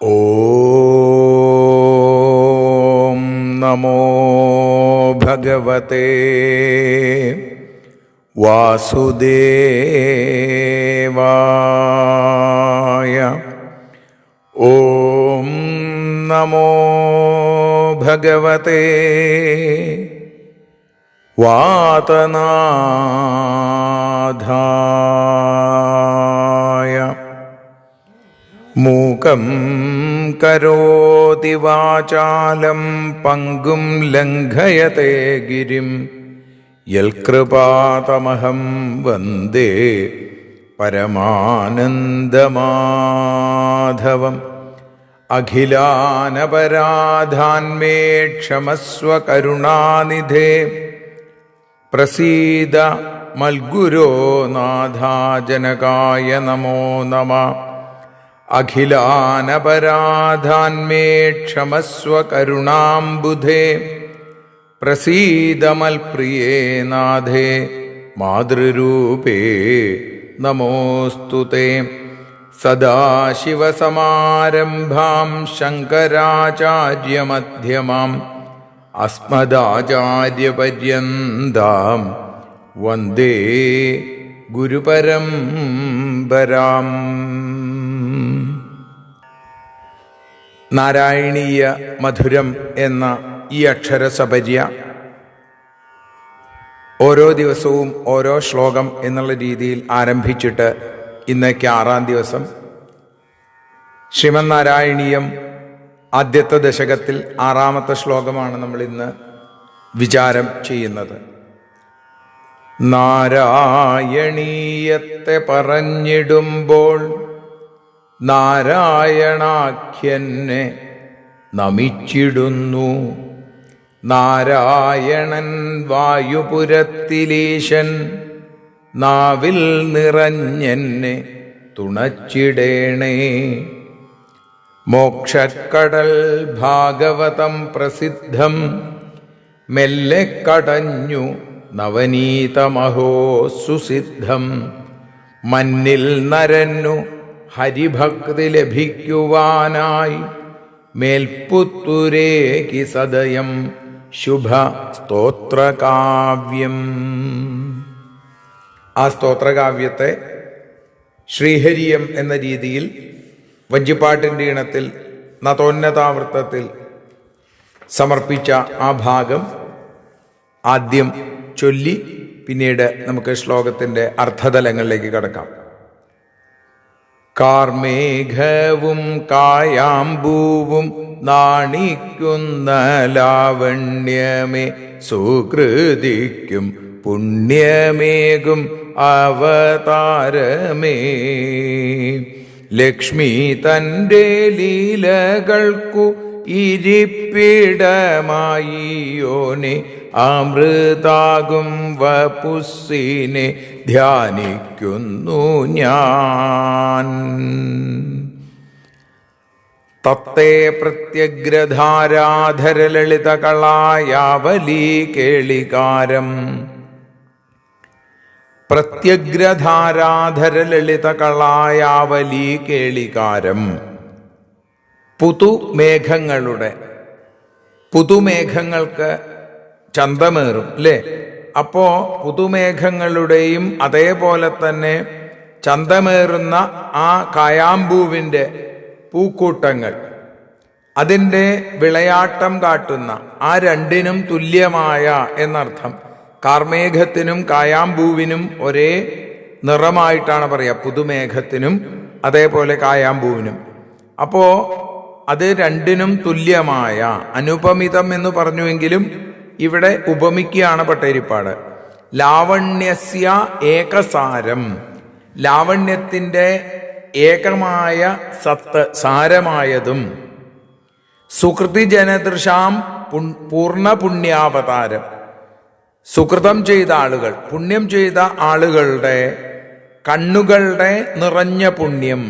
ഓം നമോ ഭഗവതേ വാസുദേവായ. ഓം നമോ ഭഗവതേ വാതനാഥായ. മൂകം കരോതി വാചാലം പങ്കും ലംഘയത്തെ ഗിരിം യൽകൃപാതമഹം വന്ദേ പരമാനന്ദമാധവം. അഖിലാനപരാധാന്മേ ക്ഷമസ്വ കരുണാനിധേ പ്രസീദ മൽഗുരോ നാഥാ ജനകായ നമോ നമഃ. അഖിലാനപരാധാന്മേ ക്ഷമസ്വ കരുണാംബുധേ പ്രസീദമൽപ്രിയേ നാഥേ മാതൃരൂപേ നമോസ്തുതേ. സദാശിവസമാരംഭാം ശങ്കരാചാര്യമധ്യമാം അസ്മദാചാര്യപര്യന്താം വന്ദേ ഗുരുപരമ്പരാം. നാരായണീയ മധുരം എന്ന ഈ അക്ഷരസപര്യ ഓരോ ദിവസവും ഓരോ ശ്ലോകം എന്നുള്ള രീതിയിൽ ആരംഭിച്ചിട്ട് ഇന്നേക്ക് 6-ാം ദിവസം. ശ്രീമന്നാരായണീയം ആദ്യത്തെ ദശകത്തിൽ 6-ാമത്തെ ശ്ലോകമാണ് നമ്മൾ ഇന്ന് വിചാരം ചെയ്യുന്നത്. നാരായണീയത്തെ പറഞ്ഞിടുമ്പോൾ നാരായണാഖ്യനെ നമിച്ചിടുന്നു. നാരായണൻ വായുപുരത്തിലീശൻ നാവിൽ നിറഞ്ഞെന്നെ തുണച്ചിടേണേ. മോക്ഷക്കടൽ ഭാഗവതം പ്രസിദ്ധം മെല്ലെ കടഞ്ഞു നവനീതമഹോ സുസിദ്ധം. മന്നിൽ നരന്നു ഹരിഭക്തി ലഭിക്കുവാനായി മേൽപുത്തുരേകി സദയം ശുഭ സ്തോത്രകാവ്യം. ആ സ്തോത്രകാവ്യത്തെ ശ്രീഹരിയം എന്ന രീതിയിൽ വഞ്ചിപ്പാട്ടിൻ്റെ ഇണത്തിൽ നതോന്നതാവൃത്തത്തിൽ സമർപ്പിച്ച ആ ഭാഗം ആദ്യം ചൊല്ലി പിന്നീട് നമുക്ക് ശ്ലോകത്തിൻ്റെ അർത്ഥതലങ്ങളിലേക്ക് കടക്കാം. കാർമേഘവും കായാമ്പൂവും നാണിക്കുന്ന ലാവണ്യമേ സുകൃതിക്കും പുണ്യമേകും അവതാരമേ. ലക്ഷ്മി തൻ്റെ ലീലകൾക്കു ഇരിപ്പിടമായിയോനെ അമൃതാകും വപുസ്സിനെ ധ്യാനിക്കുന്നു ഞാൻ. തത്തേ പ്രത്യഗ്രധാരാധരലളിതകളായാവലീ കേളികാരം. പ്രത്യഗ്രധാരാധരലളിതകളായാവലീ കേളികാരം. പുതുമേഘങ്ങൾക്ക് ചന്തമേറും അല്ലേ? അപ്പോ പുതുമേഘങ്ങളുടെയും അതേപോലെ തന്നെ ചന്തമേറുന്ന ആ കായാമ്പൂവിൻ്റെ പൂക്കൂട്ടങ്ങൾ, അതിൻ്റെ വിളയാട്ടം കാട്ടുന്ന ആ രണ്ടിനും തുല്യമായ എന്നർത്ഥം. കാർമേഘത്തിനും കായാമ്പൂവിനും ഒരേ നിറമായിട്ടാണ് പറയുക, പുതുമേഘത്തിനും അതേപോലെ കായാമ്പൂവിനും. അപ്പോ അത് രണ്ടിനും തുല്യമായ, അനുപമിതം എന്ന് പറഞ്ഞുവെങ്കിലും ഇവിടെ ഉപമിക്കുകയാണ് പട്ടേരിപ്പാട്. ലാവണ്യസ്യ ഏകസാരം, ലാവണ്യത്തിൻ്റെ ഏകമായ സത്ത് സാരമായതും. സുകൃതിജനദൃശാം പൂർണ്ണ പുണ്യാവതാരം, സുകൃതം ചെയ്ത ആളുകൾ, പുണ്യം ചെയ്ത ആളുകളുടെ കണ്ണുകളുടെ നിറഞ്ഞ പുണ്യം.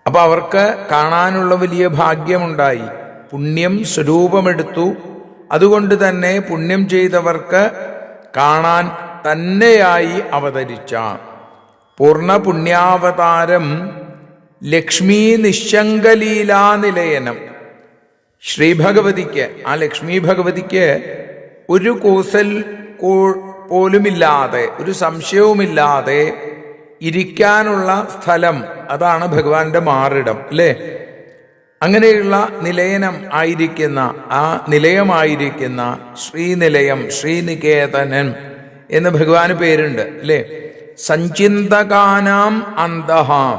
അപ്പൊ അവർക്ക് കാണാനുള്ള വലിയ ഭാഗ്യമുണ്ടായി, പുണ്യം സ്വരൂപമെടുത്തു. അതുകൊണ്ട് തന്നെ പുണ്യം ചെയ്തവർക്ക് കാണാൻ തന്നെയായി അവതരിച്ച പൂർണ്ണ പുണ്യാവതാരം ലക്ഷ്മീ നിശങ്കലീലാനിലയനം. ശ്രീഭഗവതിക്ക്, ആ ലക്ഷ്മി ഭഗവതിക്ക് ഒരു കൂസൽ പോലുമില്ലാതെ, ഒരു സംശയവുമില്ലാതെ ഇരിക്കാനുള്ള സ്ഥലം, അതാണ് ഭഗവാന്റെ മാറിടം അല്ലേ? അങ്ങനെയുള്ള നിലയനം ആയിരിക്കുന്ന, ആ നിലയമായിരിക്കുന്ന ശ്രീനിലയം, ശ്രീനികേതനൻ എന്ന് ഭഗവാന് പേരുണ്ട് അല്ലേ? സഞ്ചിന്തകാനാം അന്തഹാം,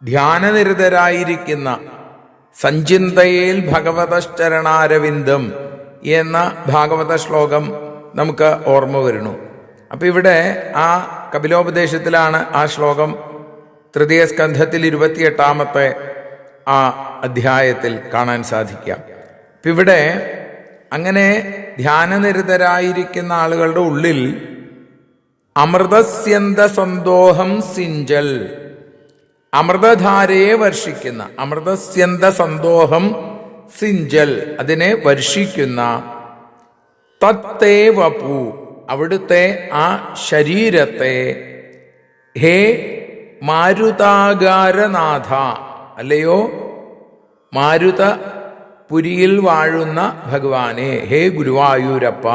ധ്യാനനിരതരായിരിക്കുന്ന, സഞ്ചിന്തയേൽ ഭഗവതശ്ചരണാരവിന്ദം എന്ന ഭാഗവത ശ്ലോകം നമുക്ക് ഓർമ്മ വരുന്നു. അപ്പൊ ഇവിടെ ആ കപിലോപദേശത്തിലാണ് ആ ശ്ലോകം തൃതീയ സ്കന്ധത്തിൽ 28-ാമത്തെ ആ അധ്യായത്തിൽ കാണാൻ സാധിക്കാം. ഇപ്പം ഇവിടെ അങ്ങനെ ധ്യാനനിരതരായിരിക്കുന്ന ആളുകളുടെ ഉള്ളിൽ അമൃതസ്യന്ത സന്തോഹം സിഞ്ചൽ, അമൃതധാരയെ വർഷിക്കുന്ന, അമൃതസ്യന്ത സന്തോഹം സിഞ്ചൽ, അതിനെ വർഷിക്കുന്ന, തത്തേ വപു, അവിടുത്തെ ആ ശരീരത്തെ, ഹേ മാരുതാകാരനാഥ, അല്ലയോ മാരുത പുരിയിൽ വാഴുന്ന ഭഗവാനെ, ഹേ ഗുരുവായൂരപ്പ,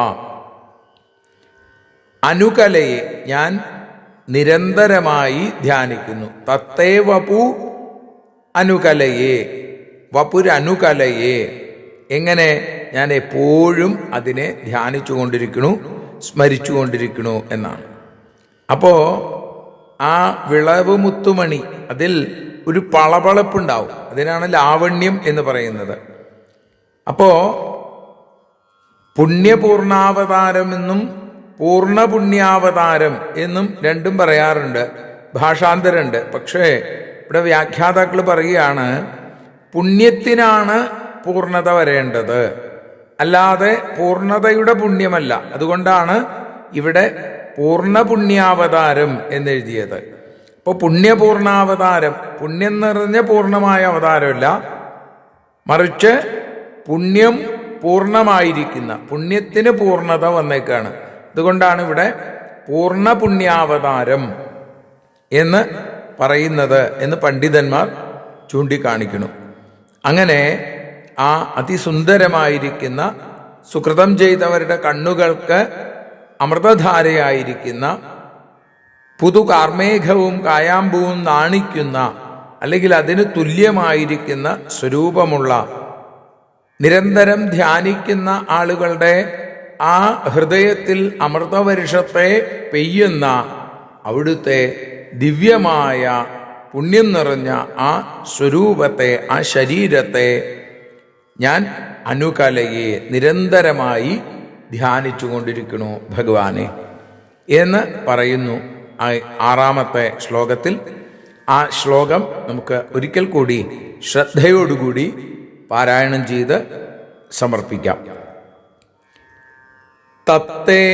അനുകലയെ ഞാൻ നിരന്തരമായി ധ്യാനിക്കുന്നു. തത്തേ വപു അനുകലയെ, വപുരനുകലയെ, എങ്ങനെ? ഞാൻ എപ്പോഴും അതിനെ ധ്യാനിച്ചു കൊണ്ടിരിക്കണു, സ്മരിച്ചു കൊണ്ടിരിക്കണു എന്നാണ്. അപ്പോ ആ വിളവ് മുത്തുമണി, അതിൽ ഒരു പളപളപ്പുണ്ടാവും, അതിനാണ് ലാവണ്യം എന്ന് പറയുന്നത്. അപ്പോ പുണ്യപൂർണാവതാരം എന്നും പൂർണ്ണപുണ്യാവതാരം എന്നും രണ്ടും പറയാറുണ്ട്, ഭാഷാന്തരമുണ്ട്. പക്ഷേ ഇവിടെ വ്യാഖ്യാതാക്കൾ പറയുകയാണ്, പുണ്യത്തിനാണ് പൂർണ്ണത വരേണ്ടത്, അല്ലാതെ പൂർണ്ണതയുടെ പുണ്യമല്ല. അതുകൊണ്ടാണ് ഇവിടെ പൂർണ്ണപുണ്യാവതാരം എന്നെഴുതിയത്. അപ്പോൾ പുണ്യപൂർണാവതാരം, പുണ്യം നിറഞ്ഞ പൂർണ്ണമായ അവതാരമല്ല, മറിച്ച് പുണ്യം പൂർണ്ണമായിരിക്കുന്ന, പുണ്യത്തിന് പൂർണ്ണത വന്നേക്കാണ്. അതുകൊണ്ടാണ് ഇവിടെ പൂർണ്ണ പുണ്യാവതാരം എന്ന് പറയുന്നത് എന്ന് പണ്ഡിതന്മാർ ചൂണ്ടിക്കാണിക്കുന്നു. അങ്ങനെ ആ അതിസുന്ദരമായിരിക്കുന്ന, സുകൃതം ചെയ്തവരുടെ കണ്ണുകൾക്ക് അമൃതധാരയായിരിക്കുന്ന, പുതുകാർമേഘവും കായാമ്പൂവും നാണിക്കുന്ന, അല്ലെങ്കിൽ അതിന് തുല്യമായിരിക്കുന്ന സ്വരൂപമുള്ള, നിരന്തരം ധ്യാനിക്കുന്ന ആളുകളുടെ ആ ഹൃദയത്തിൽ അമൃതവർഷത്തെ പെയ്യുന്ന അവിടുത്തെ ദിവ്യമായ പുണ്യം നിറഞ്ഞ ആ സ്വരൂപത്തെ, ആ ശരീരത്തെ ഞാൻ അനുകലയെ നിരന്തരമായി ധ്യാനിച്ചു കൊണ്ടിരിക്കണു ഭഗവാനെ എന്ന് പറയുന്നു 6-ാമത്തെ ശ്ലോകത്തിൽ. ആ ശ്ലോകം നമുക്ക് ഒരിക്കൽ കൂടി ശ്രദ്ധയോടുകൂടി പാരായണം ചെയ്ത് സമർപ്പിക്കാം. തത്തേ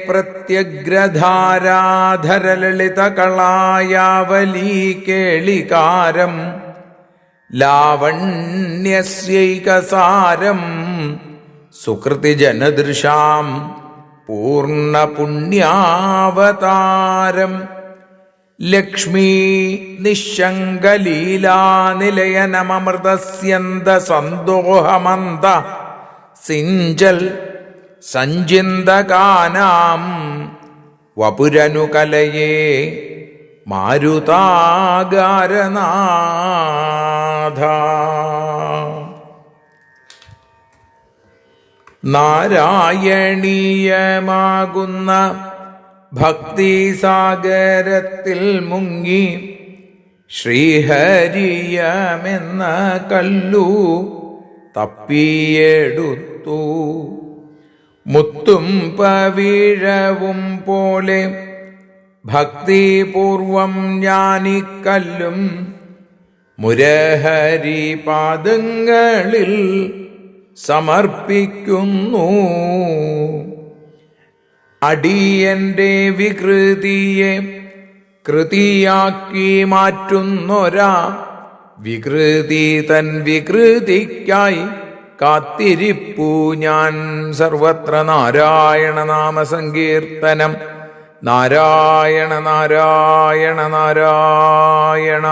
പ്രത്യഗ്രധാരാധരലളിതകളായാവലീ കേളികാരം ലാവണ്യസ്യൈകസാരം സുകൃതിജനദൃശാം പൂർണ്ണപുണ്യാവതാരം ലക്ഷ്മീ നിശങ്കലീലാനിലയനമൃതസ്യന്ത സന്തോഹമന്ത സിഞ്ചൽ സഞ്ചിന്തകാനാം വപുരനുകലയേ മാരുതാകാരനാഥ. നാരായണീയമാകുന്ന ഭക്തിസാഗരത്തിൽ മുങ്ങി ശ്രീഹരിയമെന്ന കല്ലു തപ്പിയെടുത്തു. മുത്തും പവിഴവും പോലെ ഭക്തിപൂർവം ഞാനിക്കല്ലും മുരഹരി പാദങ്ങളിൽ സമർപ്പിക്കുന്നു. അടിയന്റെ വികൃതിയെ കൃതിയാക്കി മാറ്റുന്നൊരാ വികൃതി തൻ വികൃതിക്കായി കാത്തിരിപ്പു ഞാൻ. സർവത്ര നാരായണ നാമ സങ്കീർത്തനം നാരായണ നാരായണ നാരായണ.